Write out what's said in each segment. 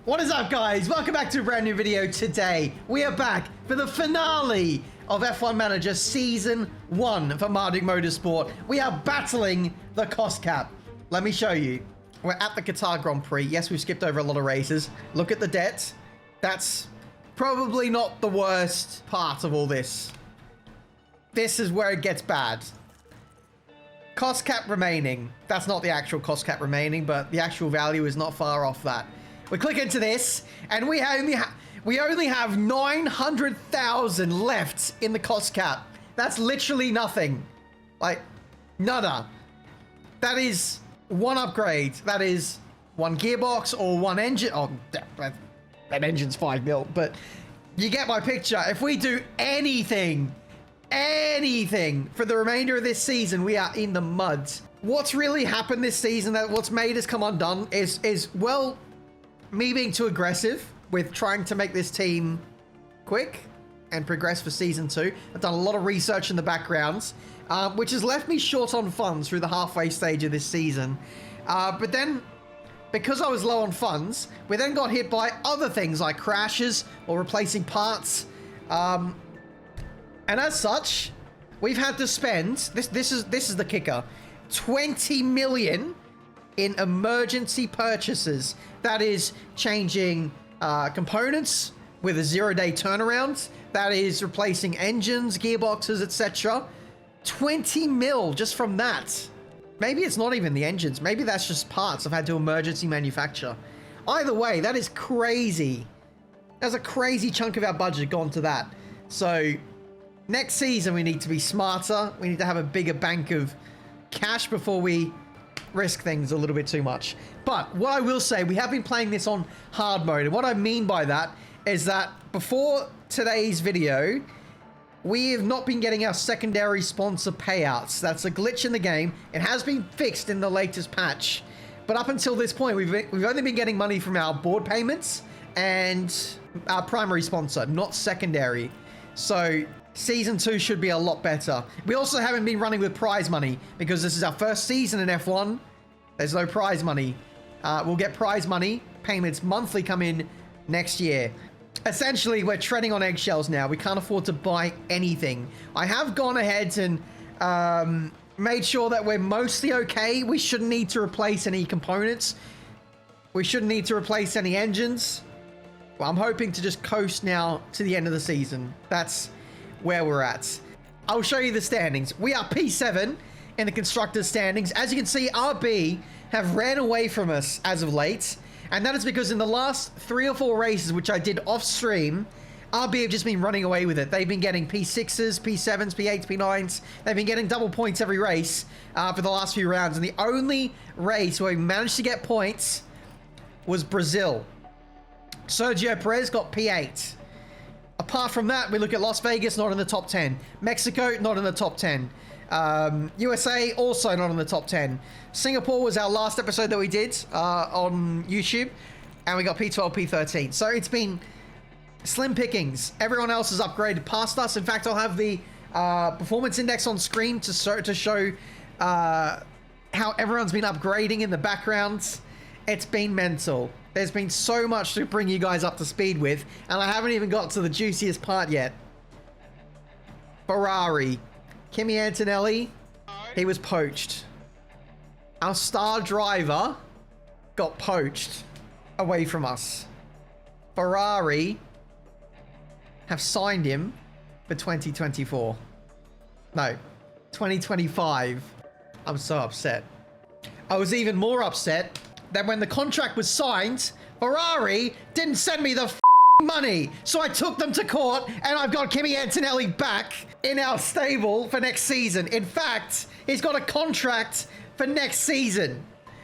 What is up, guys? Welcome back to a brand new video. Today we are back for the finale of F1 Manager Season 1 for Marduk Motorsport. We are battling the cost cap. Let me show you. We're at the Qatar Grand Prix. Yes, we've skipped over a lot of races. Look at the debt. That's probably not the worst part of all this. This is where it gets bad. Cost cap remaining. That's not the actual cost cap remaining, but the actual value is not far off that. We click into this, and we only have 900,000 left in the cost cap. That's literally nothing. Like, nada. That is one upgrade. That is one gearbox or one engine. Oh, that engine's 5 mil, but you get my picture. If we do anything for the remainder of this season, we are in the mud. What's really happened this season, that what's made us come undone is well, me being too aggressive with trying to make this team quick and progress for season 2. I've done a lot of research in the background, which has left me short on funds through the halfway stage of this season. But then, because I was low on funds, we then got hit by other things like crashes or replacing parts. And as such, we've had to spend, this is the kicker, 20 million in emergency purchases. That is changing components with a 0-day turnaround. That is replacing engines, gearboxes, etc. 20 mil just from that. Maybe it's not even the engines. Maybe that's just parts I've had to emergency manufacture. Either way, that is crazy. There's a crazy chunk of our budget gone to that. So next season, we need to be smarter. We need to have a bigger bank of cash before we risk things a little bit too much. But what I will say, we have been playing this on hard mode. And what I mean by that is that before today's video, we have not been getting our secondary sponsor payouts. That's a glitch in the game. It has been fixed in the latest patch. But up until this point, we've only been getting money from our board payments and our primary sponsor, not secondary. So Season 2 should be a lot better. We also haven't been running with prize money because this is our first season in F1. There's no prize money. We'll get prize money. Payments monthly come in next year. Essentially, we're treading on eggshells now. We can't afford to buy anything. I have gone ahead and made sure that we're mostly okay. We shouldn't need to replace any components. We shouldn't need to replace any engines. Well, I'm hoping to just coast now to the end of the season. That's where we're at. I'll show you the standings. We are P7 in the Constructors standings. As you can see, RB have ran away from us as of late. And that is because in the last 3 or 4 races, which I did off stream, RB have just been running away with it. They've been getting P6s, P7s, P8s, P9s. They've been getting double points every race for the last few rounds. And the only race where we managed to get points was Brazil. Sergio Perez got P8. Apart from that, we look at Las Vegas, not in the top 10. Mexico, not in the top 10. USA, also not in the top 10. Singapore was our last episode that we did on YouTube. And we got P12, P13. So it's been slim pickings. Everyone else has upgraded past us. In fact, I'll have the performance index on screen to show how everyone's been upgrading in the background. It's been mental. There's been so much to bring you guys up to speed with, and I haven't even got to the juiciest part yet. Ferrari. Kimi Antonelli, he was poached. Our star driver got poached away from us. Ferrari have signed him for 2024. No, 2025. I'm so upset. I was even more upset that when the contract was signed, Ferrari didn't send me the money. So I took them to court, and I've got Kimi Antonelli back in our stable for next season. In fact, he's got a contract for next season.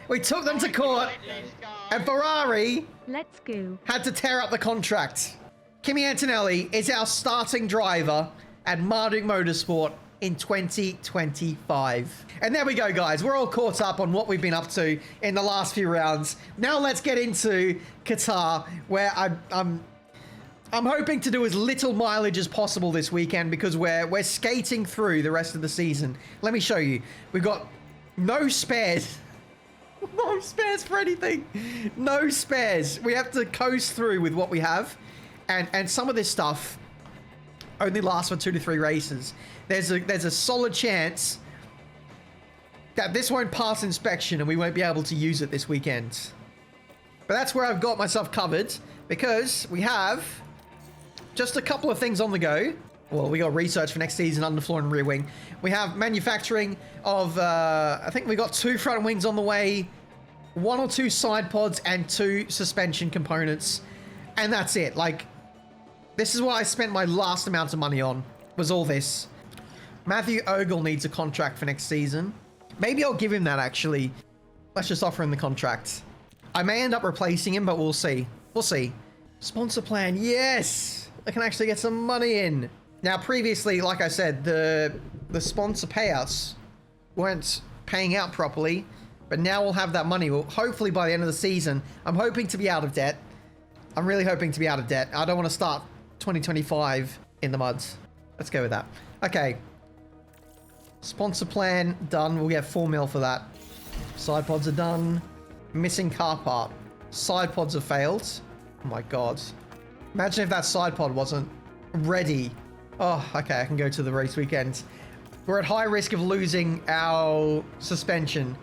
We took them to court, and Ferrari had to tear up the contract. Kimi Antonelli is our starting driver at Marduk Motorsport in 2025. And there we go, guys. We're all caught up on what we've been up to in the last few rounds. Now let's get into Qatar, where I'm hoping to do as little mileage as possible this weekend because we're skating through the rest of the season. Let me show you. We've got no spares No spares for anything. No spares. We have to coast through with what we have. And some of this stuff only lasts for 2 to 3 races. There's a solid chance that this won't pass inspection and we won't be able to use it this weekend. But that's where I've got myself covered, because we have just a couple of things on the go. Well, we got research for next season, underfloor and rear wing. We have manufacturing of, I think we got 2 front wings on the way, 1 or 2 side pods, and 2 suspension components. And that's it. Like, this is what I spent my last amount of money on, was all this. Matthew Ogle needs a contract for next season. Maybe I'll give him that, actually. Let's just offer him the contract. I may end up replacing him, but we'll see. We'll see. Sponsor plan, yes! I can actually get some money in. Now, previously, like I said, the sponsor payouts weren't paying out properly, but now we'll have that money. Well, hopefully by the end of the season, I'm hoping to be out of debt. I'm really hoping to be out of debt. I don't want to start 2025 in the muds. Let's go with that. Okay. Sponsor plan done. We'll get 4 mil for that. Side pods are done. Missing car part. Side pods have failed. Oh my god. Imagine if that side pod wasn't ready. Oh, okay, I can go to the race weekend. We're at high risk of losing our suspension.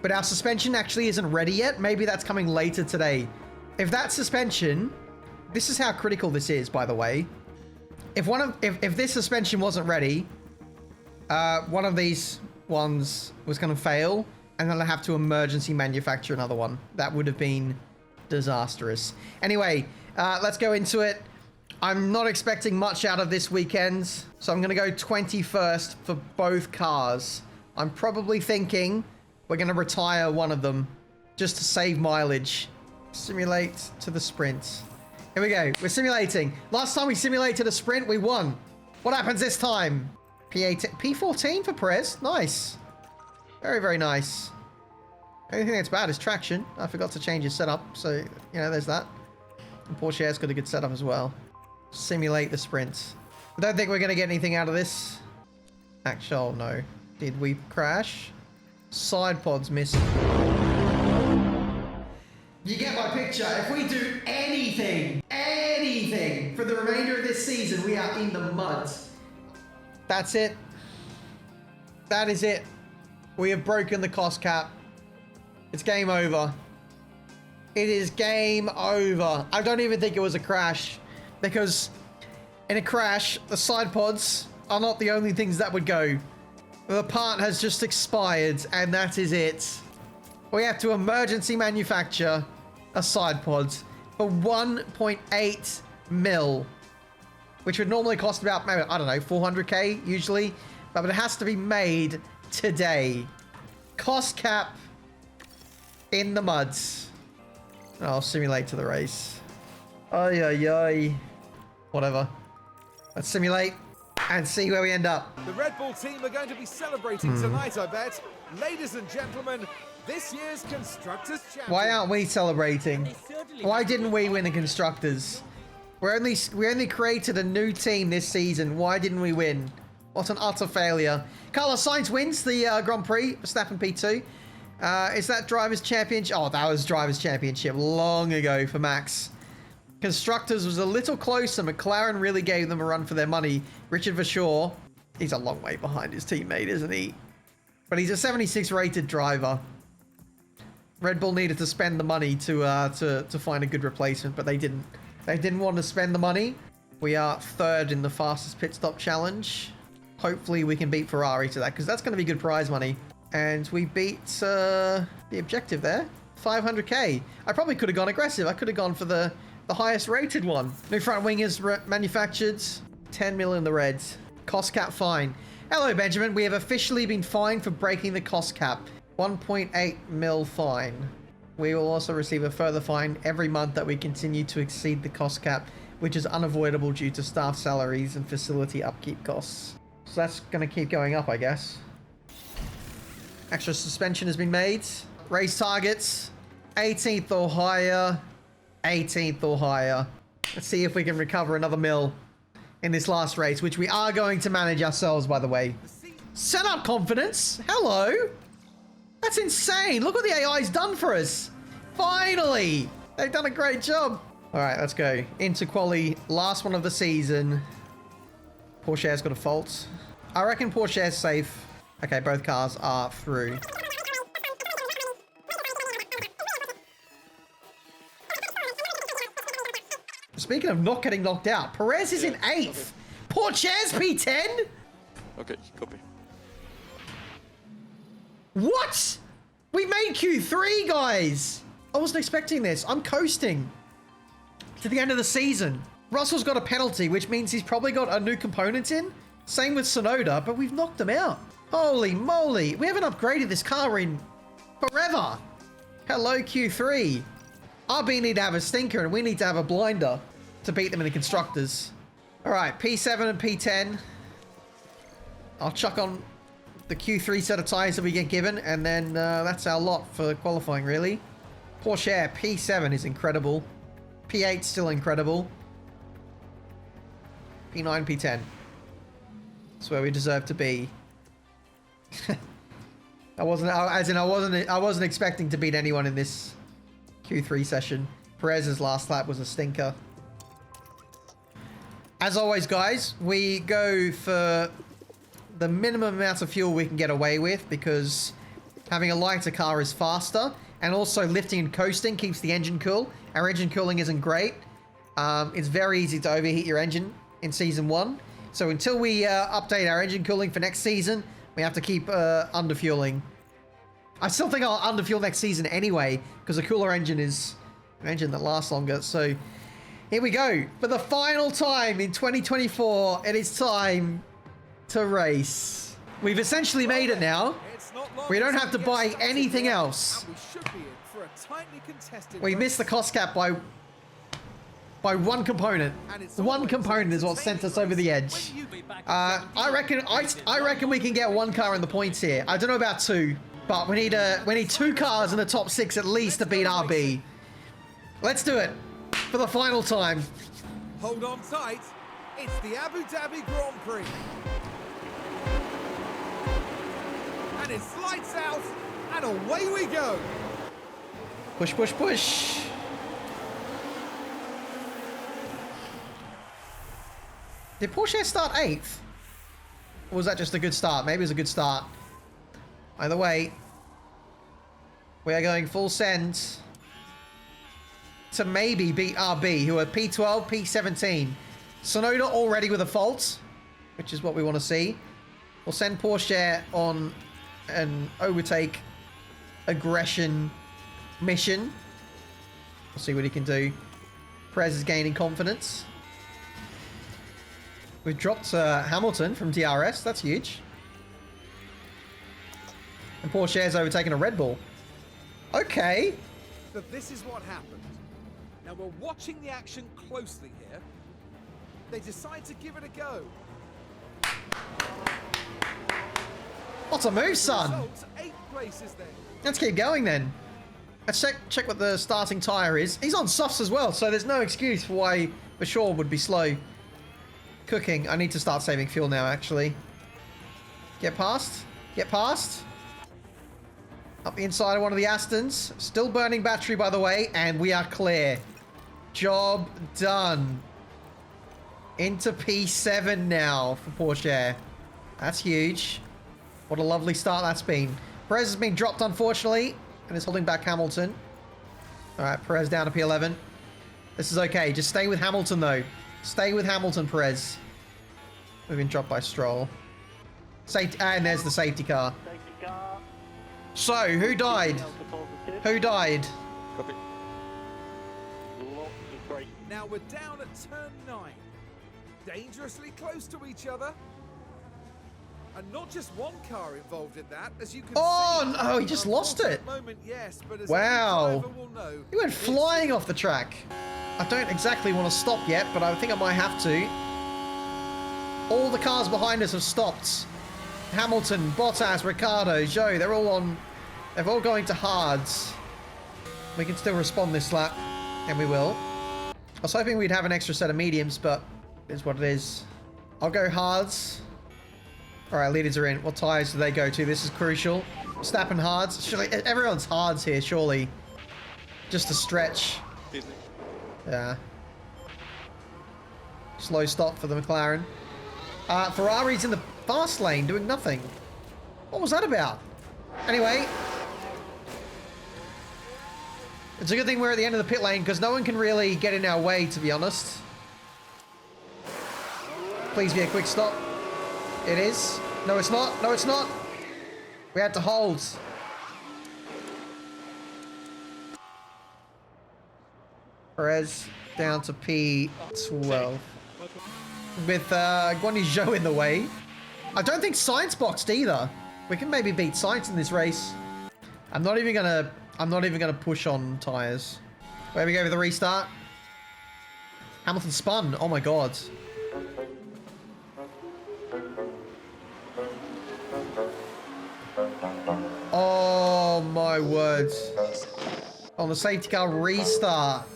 But our suspension actually isn't ready yet. Maybe that's coming later today. If that suspension... This is how critical this is, by the way. If this suspension wasn't ready, one of these ones was going to fail, and then I'd have to emergency manufacture another one. That would have been disastrous. Anyway, let's go into it. I'm not expecting much out of this weekend, so I'm going to go 21st for both cars. I'm probably thinking we're going to retire one of them just to save mileage. Simulate to the sprint. Here we go. We're simulating. Last time we simulated a sprint, we won. What happens this time? P14 for Perez. Nice. Very, very nice. Only thing that's bad is traction. I forgot to change his setup, so, you know, there's that. And Porsche's got a good setup as well. Simulate the sprint. I don't think we're going to get anything out of this. Actual, no. Did we crash? Side pods missing. You get my picture. If we do anything for the remainder of this season, we are in the mud. That's it. That is it. We have broken the cost cap. It's game over. It is game over. I don't even think it was a crash, because in a crash, the side pods are not the only things that would go. The part has just expired, and that is it. We have to emergency manufacture a side pod for 1.8 mil, which would normally cost about, maybe, I don't know, 400k usually, but it has to be made today. Cost cap in the muds. I'll simulate to the race. Ay, ay, ay. Whatever. Let's simulate and see where we end up. The Red Bull team are going to be celebrating tonight, I bet. Ladies and gentlemen, this year's Constructors Champion. Why aren't we celebrating? Why didn't we win the Constructors? We only created a new team this season. Why didn't we win? What an utter failure. Carlos Sainz wins the Grand Prix, Verstappen P2. Is that Drivers' Championship? Oh, that was Drivers' Championship long ago for Max. Constructors was a little closer. McLaren really gave them a run for their money. Richard Verschoor, he's a long way behind his teammate, isn't he? But he's a 76 rated driver. Red Bull needed to spend the money to find a good replacement, but they didn't. They didn't want to spend the money. We are 3rd in the fastest pit stop challenge. Hopefully we can beat Ferrari to that, because that's going to be good prize money. And we beat the objective there, 500k. I probably could have gone aggressive. I could have gone for the highest rated one. New front wing is manufactured. 10 mil in the reds. Cost cap fine. Hello, Benjamin. We have officially been fined for breaking the cost cap. 1.8 mil fine. We will also receive a further fine every month that we continue to exceed the cost cap, which is unavoidable due to staff salaries and facility upkeep costs. So that's going to keep going up, I guess. Extra suspension has been made. Race targets. 18th or higher. 18th or higher. Let's see if we can recover another mil in this last race, which we are going to manage ourselves, by the way. Setup confidence. Hello. That's insane. Look what the AI's done for us. Finally. They've done a great job. All right, let's go. Into quali. Last one of the season. Porsche's got a fault. I reckon Porsche's safe. Okay, both cars are through. Speaking of not getting knocked out, Perez is in 8th. Porsche's P10? Okay, copy. What? We made Q3, guys. I wasn't expecting this. I'm coasting to the end of the season. Russell's got a penalty, which means he's probably got a new component in. Same with Sonoda, but we've knocked him out. Holy moly. We haven't upgraded this car in forever. Hello, Q3. RB need to have a stinker, and we need to have a blinder to beat them in the Constructors. All right, P7 and P10. I'll chuck on the Q3 set of tires that we get given, and then that's our lot for qualifying, really. Porsche P7 is incredible. P8 still incredible. P9, P10. That's where we deserve to be. I wasn't expecting to beat anyone in this Q3 session. Perez's last lap was a stinker. As always, guys, we go for the minimum amount of fuel we can get away with, because having a lighter car is faster, and also lifting and coasting keeps the engine cool. Our engine cooling isn't great. It's very easy to overheat your engine in Season 1. So until we update our engine cooling for next season, we have to keep underfueling. I still think I'll underfuel next season anyway, because a cooler engine is an engine that lasts longer. So here we go. For the final time in 2024, it is time to race. We've essentially made it now. We don't have to buy anything else. We missed the cost cap by one component. One component is what sent us over the edge. I reckon we can get one car in the points here. I don't know about two, but we need 2 cars in the top 6 at least to beat RB. Let's do it for the final time. Hold on tight. It's the Abu Dhabi Grand Prix. And it's lights out, and away we go. Push, push, push. Did Porsche start 8th? Or was that just a good start? Maybe it was a good start. Either way, we are going full send to maybe beat RB, who are P12, P17. Sonoda already with a fault, which is what we want to see. We'll send Porsche on an overtake aggression mission. We'll see what he can do. Perez is gaining confidence. We've dropped Hamilton from DRS. That's huge. And Porsche's overtaken a Red Bull. Okay. But this is what happened. Now we're watching the action closely here. They decide to give it a go. What a move, son. Results, 8 places then. Let's keep going then. Let's check what the starting tyre is. He's on softs as well, so there's no excuse for why Bashir would be slow. Cooking. I need to start saving fuel now, actually. Get past. Get past. Up the inside of one of the Astons. Still burning battery, by the way, and we are clear. Job done. Into P7 now for Porsche. That's huge. What a lovely start that's been. Perez has been dropped, unfortunately, and is holding back Hamilton. All right, Perez down to P11. This is okay. Just stay with Hamilton, though. Stay with Hamilton, Perez. We've been dropped by Stroll. Safety, and there's the safety car. So, who died? Who died? Copy. Now we're down at turn 9. Dangerously close to each other. And not just one car involved in that, as you can see. Oh, no, he just lost it. Moment, yes, but as Wow. any driver will know, He went flying off the track. I don't exactly want to stop yet, but I think I might have to. All the cars behind us have stopped. Hamilton, Bottas, Ricciardo, Zhou, they're all going to hards. We can still respond this lap, and we will. I was hoping we'd have an extra set of mediums, but it is what it is. I'll go hards. All right, leaders are in. What tyres do they go to? This is crucial. Stappen hards. Surely, everyone's hards here, surely. Just a stretch. Yeah. Slow stop for the McLaren. Ferrari's in the fast lane doing nothing. What was that about? Anyway. It's a good thing we're at the end of the pit lane because no one can really get in our way, to be honest. Please be a quick stop. It is. No, it's not. No, it's not. We had to hold. Perez down to P12. With Guan Yu Zhou in the way. I don't think Sainz boxed either. We can maybe beat Sainz in this race. I'm not even gonna push on tires. Where we go with the restart. Hamilton spun. Oh my god. Oh my word. On the safety car restart.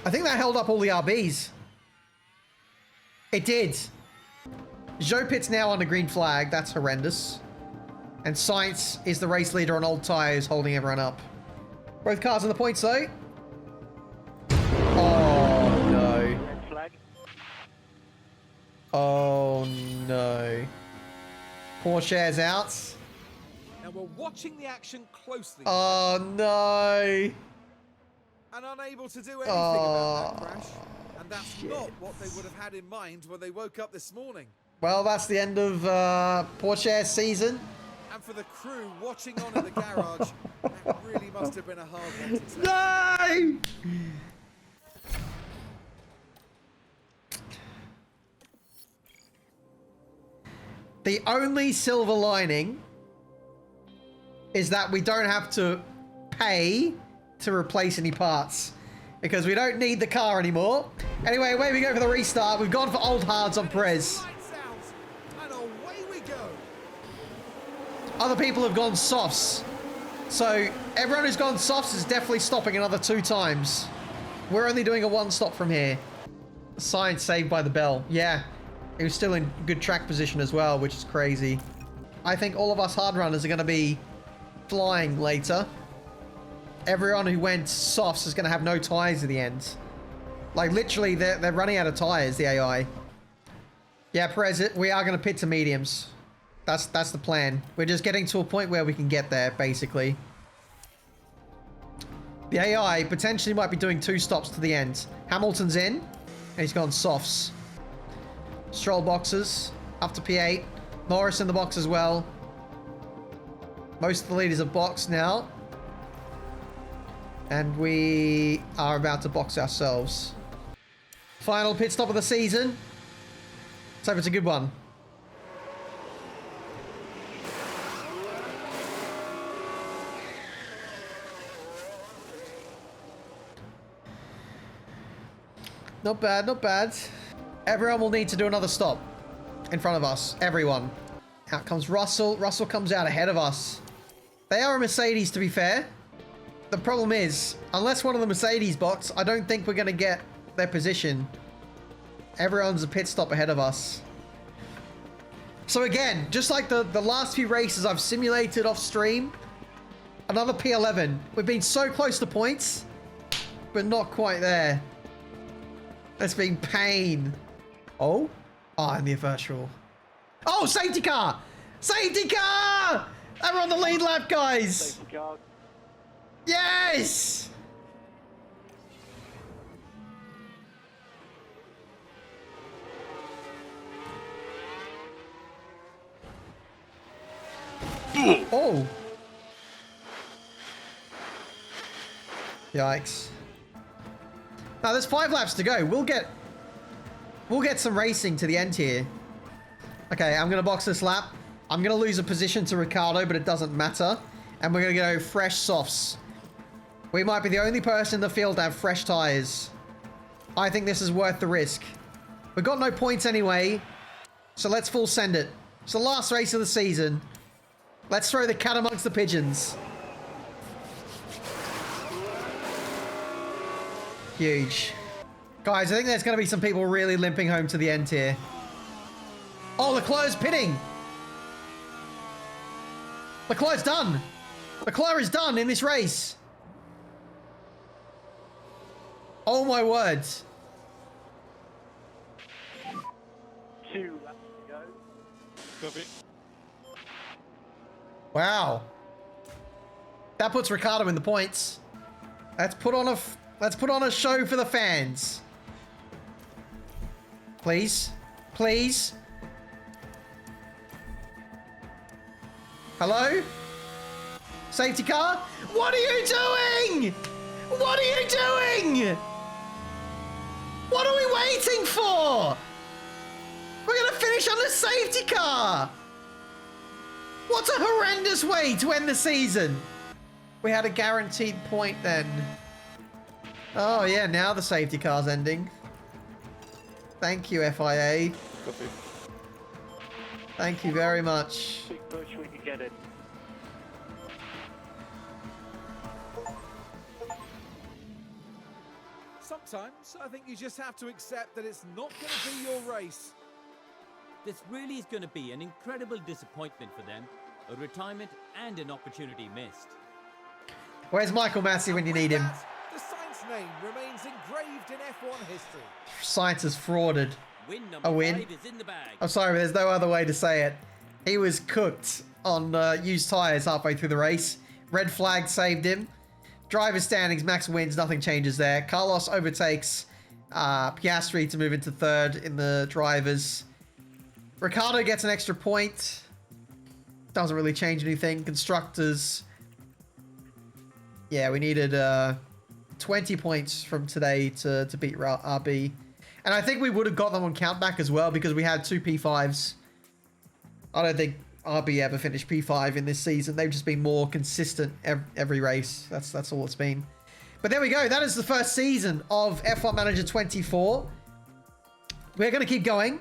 I think that held up all the RBs. It did. Zhou pits now on the green flag. That's horrendous. And Sainz is the race leader on old tyres, holding everyone up. Both cars on the points, though. Oh, no. Red flag. Oh, no. Porsche's out. Now we're watching the action closely. Oh, no. And unable to do anything about that crash. And that's not what they would have had in mind when they woke up this morning. Well, that's the end of Porsche's season. And for the crew watching on in the garage, that really must have been a hard one to take. No! The only silver lining is that we don't have to pay to replace any parts because we don't need the car anymore. Anyway, away we go for the restart. We've gone for old hards on Perez. And away we go. Other people have gone softs. So everyone who's gone softs is definitely stopping another 2 times. We're only doing a 1 stop from here. Sainz saved by the bell. Yeah, he was still in good track position as well, which is crazy. I think all of us hard runners are going to be flying later. Everyone who went softs is going to have no tires at the end. Like, literally, they're running out of tires, the AI. Yeah, Perez, we are going to pit to mediums. That's the plan. We're just getting to a point where we can get there, basically. The AI potentially might be doing 2 stops to the end. Hamilton's in, and he's gone softs. Stroll boxes, up to P8. Norris in the box as well. Most of the leaders have boxed now. And we are about to box ourselves. Final pit stop of the season. Let's hope it's a good one. Not bad, not bad. Everyone will need to do another stop in front of us. Everyone. Out comes Russell. Russell comes out ahead of us. They are a Mercedes, to be fair. The problem is, unless one of the Mercedes box, I don't think we're going to get their position. Everyone's a pit stop ahead of us. So again, just like the last few races I've simulated off stream, another P11. We've been so close to points, but not quite there. It's been pain. Oh? Oh, in the first rule. Oh, safety car! Safety car! And we're on the lead lap, guys! Safety car. Yes! Oh! Yikes. Now there's 5 laps to go. We'll get some racing to the end here. Okay, I'm gonna box this lap. I'm gonna lose a position to Ricardo, but it doesn't matter. And we're gonna go fresh softs. We might be the only person in the field to have fresh tires. I think this is worth the risk. We've got no points anyway, so let's full send it. It's the last race of the season. Let's throw the cat amongst the pigeons. Huge. Guys, I think there's going to be some people really limping home to the end here. Oh, Leclerc's pitting. Leclerc's done. Leclerc is done in this race. Oh my words. 2 laps to go. Copy. Wow. That puts Ricciardo in the points. Let's put on a show for the fans. Please. Please. Hello? Safety car? What are you doing? What are you doing? What are we waiting for? We're gonna finish on the safety car. What a horrendous way to end the season. We had a guaranteed point then. Oh yeah, now the safety car's ending. Thank you, FIA. Copy. Thank you very much. Big push, we can get it. Sometimes I think you just have to accept that it's not going to be your race. This really is going to be an incredible disappointment for them. A retirement and an opportunity missed. Where's Michael Massey when you need him? The Sainz name remains engraved in F1 history. Science has frauded. Win number A win. 5 is in the bag. I'm sorry, but there's no other way to say it. He was cooked on used tyres halfway through the race. Red flag saved him. Driver standings, Max wins, nothing changes there. Carlos overtakes Piastri to move into third in the drivers. Ricciardo gets an extra point. Doesn't really change anything. Constructors. Yeah, we needed 20 points from today to beat RB. And I think we would have got them on countback as well because we had 2 P5s. I don't think RB ever finished P5 in this season. They've just been more consistent every race. That's all it's been. But there we go. That is the first season of F1 Manager 24. We're going to keep going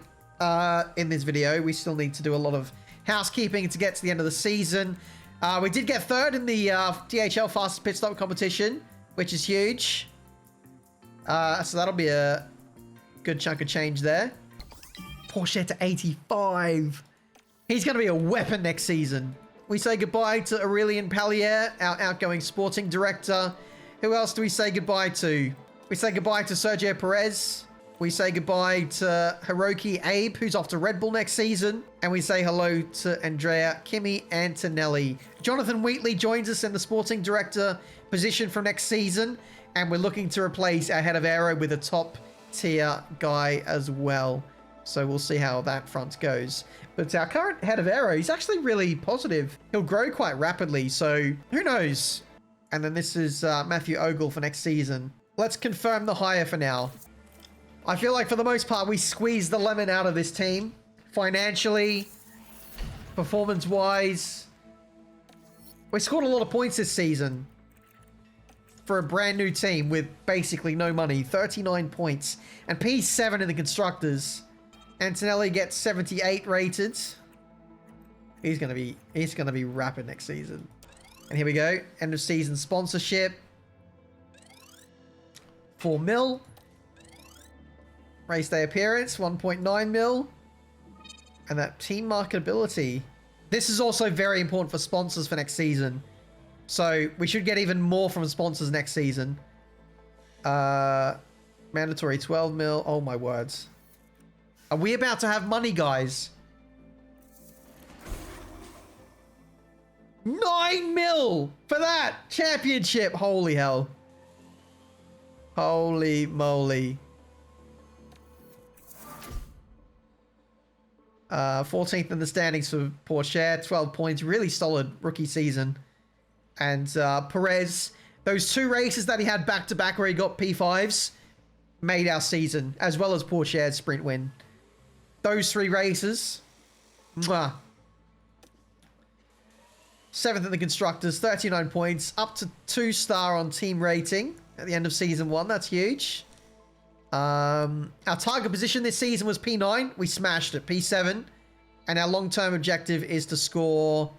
in this video. We still need to do a lot of housekeeping to get to the end of the season. We did get third in the DHL Fastest Pit Stop competition, which is huge. So that'll be a good chunk of change there. Porsche to 85. He's going to be a weapon next season. We say goodbye to Aurelien Pallier, our outgoing sporting director. Who else do we say goodbye to? We say goodbye to Sergio Perez. We say goodbye to Hiroki Abe, who's off to Red Bull next season. And we say hello to Andrea Kimi Antonelli. Jonathan Wheatley joins us in the sporting director position for next season. And we're looking to replace our head of aero with a top tier guy as well. So we'll see how that front goes. But our current head of aero, he's actually really positive. He'll grow quite rapidly, so who knows? And then this is Matthew Ogle for next season. Let's confirm the hire for now. I feel like for the most part, we squeezed the lemon out of this team. Financially, performance-wise. We scored a lot of points this season for a brand new team with basically no money. 39 points. And P7 in the Constructors. Antonelli gets 78 rated. He's gonna be rapid next season. And here we go. End of season sponsorship. 4 mil. Race day appearance, 1.9 mil. And that team marketability. This is also very important for sponsors for next season. So we should get even more from sponsors next season. Mandatory 12 mil. Oh my words. Are we about to have money, guys? 9 mil for that championship. Holy hell. Holy moly. 14th in the standings for Porsche. 12 points. Really solid rookie season. And Perez, those 2 races that he had back-to-back where he got P5s made our season, as well as Porsche's sprint win. Those 3 races. Mwah. 7th in the Constructors, 39 points. Up to 2-star on team rating at the end of season 1. That's huge. Our target position this season was P9. We smashed it. P7. And our long-term objective is to score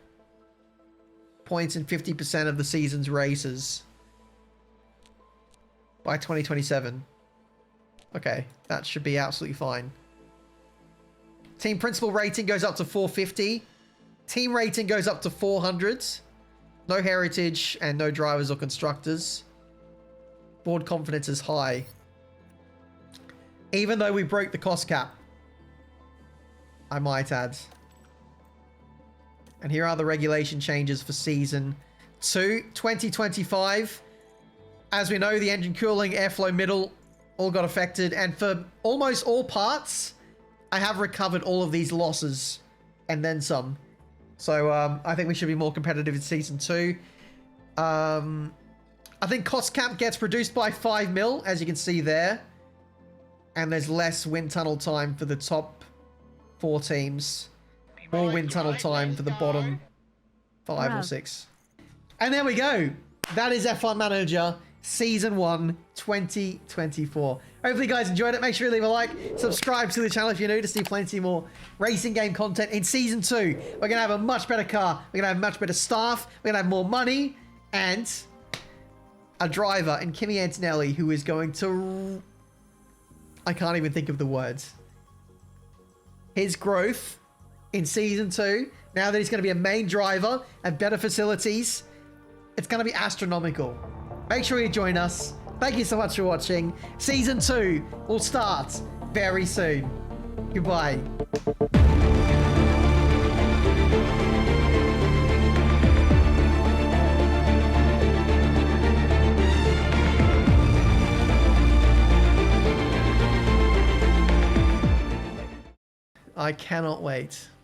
points in 50% of the season's races by 2027. Okay, that should be absolutely fine. Team principal rating goes up to 450. Team rating goes up to 400. No heritage and no drivers or constructors. Board confidence is high. Even though we broke the cost cap, I might add. And here are the regulation changes for Season 2, 2025. As we know, the engine cooling, airflow middle, all got affected. And for almost all parts, I have recovered all of these losses and then some. So I think we should be more competitive in Season 2. I think cost cap gets reduced by 5 mil, as you can see there. And there's less wind tunnel time for the top 4 teams. More wind tunnel time for the bottom 5 or 6. And there we go. That is F1 Manager Season 1, 2024. Hopefully you guys enjoyed it. Make sure you leave a like. Subscribe to the channel if you're new to see plenty more racing game content. In Season 2, we're going to have a much better car. We're going to have much better staff. We're going to have more money. And a driver in Kimi Antonelli who is going to... I can't even think of the words. His growth in Season 2, now that he's going to be a main driver and better facilities, it's going to be astronomical. Make sure you join us. Thank you so much for watching. Season 2 will start very soon. Goodbye. I cannot wait.